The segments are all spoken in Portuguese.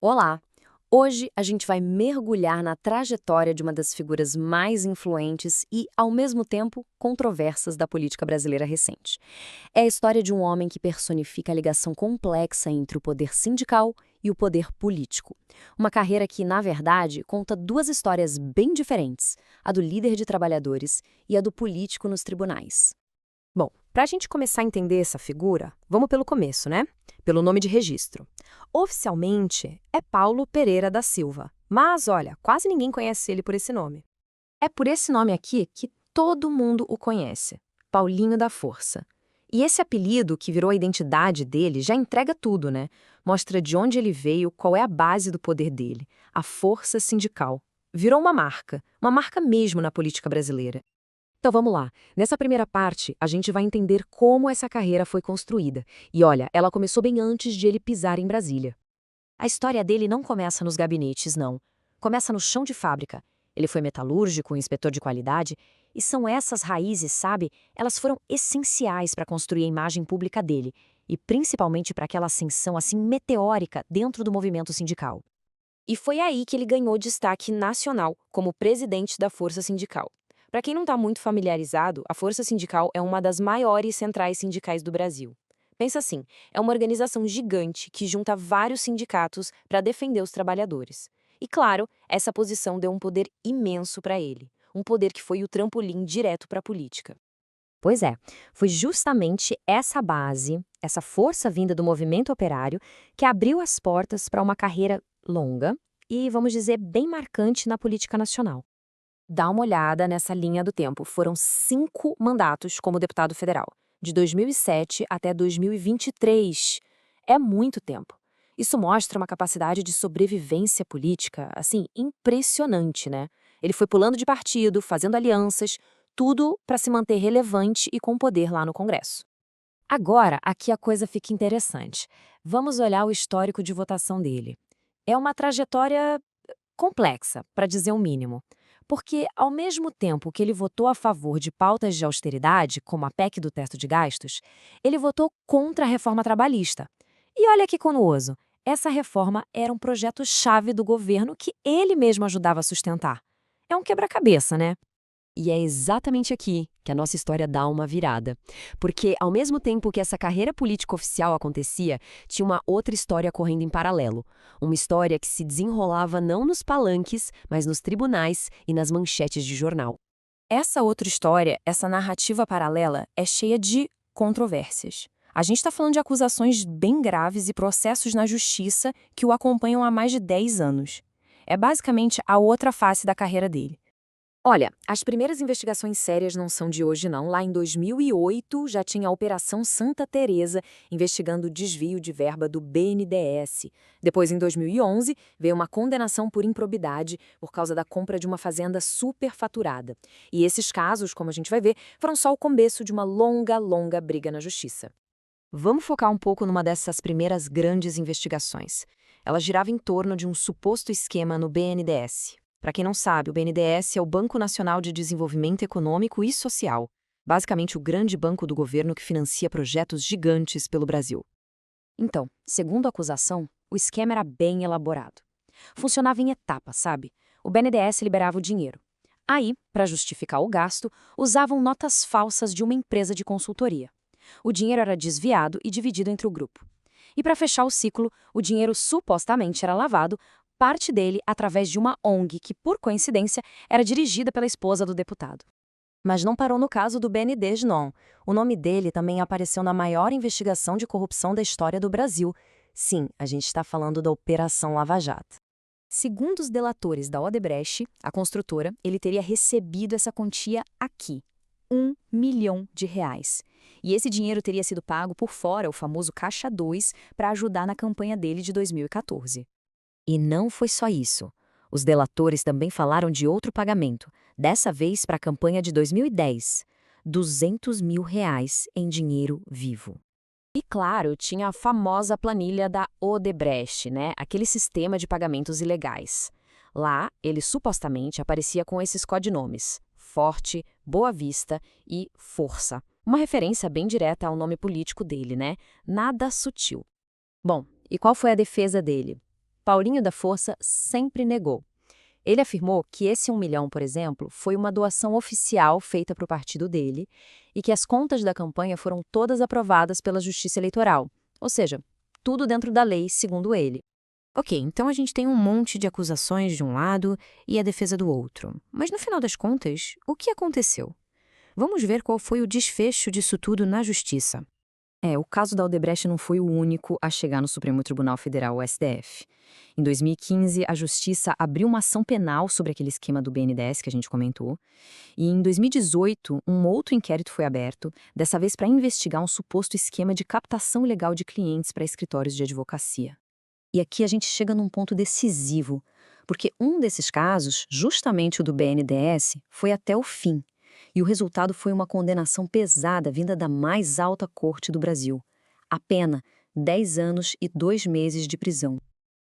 Olá! Hoje a gente vai mergulhar na trajetória de uma das figuras mais influentes e, ao mesmo tempo, controversas da política brasileira recente. É a história de um homem que personifica a ligação complexa entre o poder sindical e o poder político. Uma carreira que, na verdade, conta duas histórias bem diferentes: a do líder de trabalhadores e a do político nos tribunais. Bom, para a gente começar a entender essa figura, vamos pelo começo, né? Pelo nome de registro. Oficialmente é Paulo Pereira da Silva, mas olha, quase ninguém conhece ele por esse nome. É por esse nome aqui que todo mundo o conhece, Paulinho da Força. E esse apelido, que virou a identidade dele, já entrega tudo, né? Mostra de onde ele veio, qual é a base do poder dele, a força sindical. Virou uma marca mesmo na política brasileira. Então vamos lá. Nessa primeira parte, a gente vai entender como essa carreira foi construída. E olha, ela começou bem antes de ele pisar em Brasília. A história dele não começa nos gabinetes, não. Começa no chão de fábrica. Ele foi metalúrgico, inspetor de qualidade, e são essas raízes, sabe? Elas foram essenciais para construir a imagem pública dele, e principalmente para aquela ascensão assim meteórica dentro do movimento sindical. E foi aí que ele ganhou destaque nacional como presidente da Força Sindical. Para quem não está muito familiarizado, a Força Sindical é uma das maiores centrais sindicais do Brasil. Pensa assim, é uma organização gigante que junta vários sindicatos para defender os trabalhadores. E claro, essa posição deu um poder imenso para ele, um poder que foi o trampolim direto para a política. Pois é, foi justamente essa base, essa força vinda do movimento operário, que abriu as portas para uma carreira longa e, vamos dizer, bem marcante na política nacional. Dá uma olhada nessa linha do tempo. Foram 5 mandatos como deputado federal, de 2007 até 2023. É muito tempo. Isso mostra uma capacidade de sobrevivência política, assim, impressionante, né? Ele foi pulando de partido, fazendo alianças, tudo para se manter relevante e com poder lá no Congresso. Agora, aqui a coisa fica interessante. Vamos olhar o histórico de votação dele. É uma trajetória complexa, para dizer o mínimo. Porque, ao mesmo tempo que ele votou a favor de pautas de austeridade, como a PEC do teto de gastos, ele votou contra a reforma trabalhista. E olha que curioso, essa reforma era um projeto-chave do governo que ele mesmo ajudava a sustentar. É um quebra-cabeça, né? E é exatamente aqui que a nossa história dá uma virada. Porque, ao mesmo tempo que essa carreira política oficial acontecia, tinha uma outra história correndo em paralelo. Uma história que se desenrolava não nos palanques, mas nos tribunais e nas manchetes de jornal. Essa outra história, essa narrativa paralela, é cheia de controvérsias. A gente está falando de acusações bem graves e processos na justiça que o acompanham há mais de 10 anos. É basicamente a outra face da carreira dele. Olha, as primeiras investigações sérias não são de hoje não. Lá em 2008 já tinha a Operação Santa Teresa investigando o desvio de verba do BNDES. Depois, em 2011, veio uma condenação por improbidade por causa da compra de uma fazenda superfaturada. E esses casos, como a gente vai ver, foram só o começo de uma longa, longa briga na justiça. Vamos focar um pouco numa dessas primeiras grandes investigações. Ela girava em torno de um suposto esquema no BNDES. Para quem não sabe, o BNDES é o Banco Nacional de Desenvolvimento Econômico e Social, basicamente o grande banco do governo que financia projetos gigantes pelo Brasil. Então, segundo a acusação, o esquema era bem elaborado. Funcionava em etapas, sabe? O BNDES liberava o dinheiro. Aí, para justificar o gasto, usavam notas falsas de uma empresa de consultoria. O dinheiro era desviado e dividido entre o grupo. E para fechar o ciclo, o dinheiro supostamente era lavado, parte dele através de uma ONG que, por coincidência, era dirigida pela esposa do deputado. Mas não parou no caso do BNDES, não. O nome dele também apareceu na maior investigação de corrupção da história do Brasil. Sim, a gente está falando da Operação Lava Jato. Segundo os delatores da Odebrecht, a construtora, ele teria recebido essa quantia aqui, R$ 1 milhão. E esse dinheiro teria sido pago por fora, o famoso Caixa 2, para ajudar na campanha dele de 2014. E não foi só isso. Os delatores também falaram de outro pagamento, dessa vez para a campanha de 2010, R$ 200 mil em dinheiro vivo. E claro, tinha a famosa planilha da Odebrecht, né? Aquele sistema de pagamentos ilegais. Lá, ele supostamente aparecia com esses codinomes: Forte, Boa Vista e Força. Uma referência bem direta ao nome político dele, né? Nada sutil. Bom, e qual foi a defesa dele? Paulinho da Força sempre negou. Ele afirmou que esse 1 milhão, por exemplo, foi uma doação oficial feita para o partido dele e que as contas da campanha foram todas aprovadas pela Justiça Eleitoral, ou seja, tudo dentro da lei, segundo ele. Ok, então a gente tem um monte de acusações de um lado e a defesa do outro. Mas no final das contas, o que aconteceu? Vamos ver qual foi o desfecho disso tudo na justiça. O caso da Odebrecht não foi o único a chegar no Supremo Tribunal Federal, o STF. Em 2015, a Justiça abriu uma ação penal sobre aquele esquema do BNDES que a gente comentou. E em 2018, um outro inquérito foi aberto, dessa vez para investigar um suposto esquema de captação ilegal de clientes para escritórios de advocacia. E aqui a gente chega num ponto decisivo, porque um desses casos, justamente o do BNDES, foi até o fim. E o resultado foi uma condenação pesada vinda da mais alta corte do Brasil. A pena, 10 anos e 2 meses de prisão.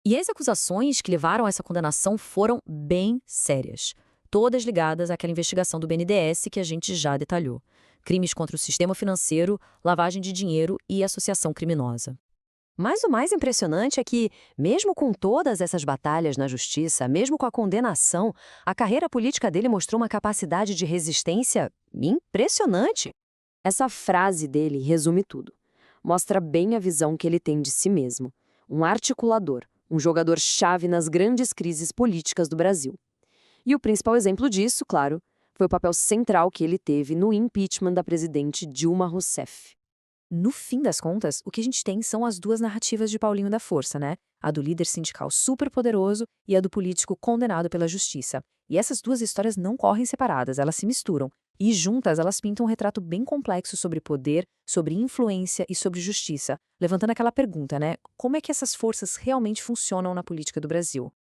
E as acusações que levaram a essa condenação foram bem sérias. Todas ligadas àquela investigação do BNDES que a gente já detalhou. Crimes contra o sistema financeiro, lavagem de dinheiro e associação criminosa. Mas o mais impressionante é que, mesmo com todas essas batalhas na justiça, mesmo com a condenação, a carreira política dele mostrou uma capacidade de resistência impressionante. Essa frase dele resume tudo. Mostra bem a visão que ele tem de si mesmo. Um articulador, um jogador-chave nas grandes crises políticas do Brasil. E o principal exemplo disso, claro, foi o papel central que ele teve no impeachment da presidente Dilma Rousseff. No fim das contas, o que a gente tem são as duas narrativas de Paulinho da Força, né? A do líder sindical superpoderoso e a do político condenado pela justiça. E essas duas histórias não correm separadas, elas se misturam. E juntas elas pintam um retrato bem complexo sobre poder, sobre influência e sobre justiça, levantando aquela pergunta, né? Como é que essas forças realmente funcionam na política do Brasil?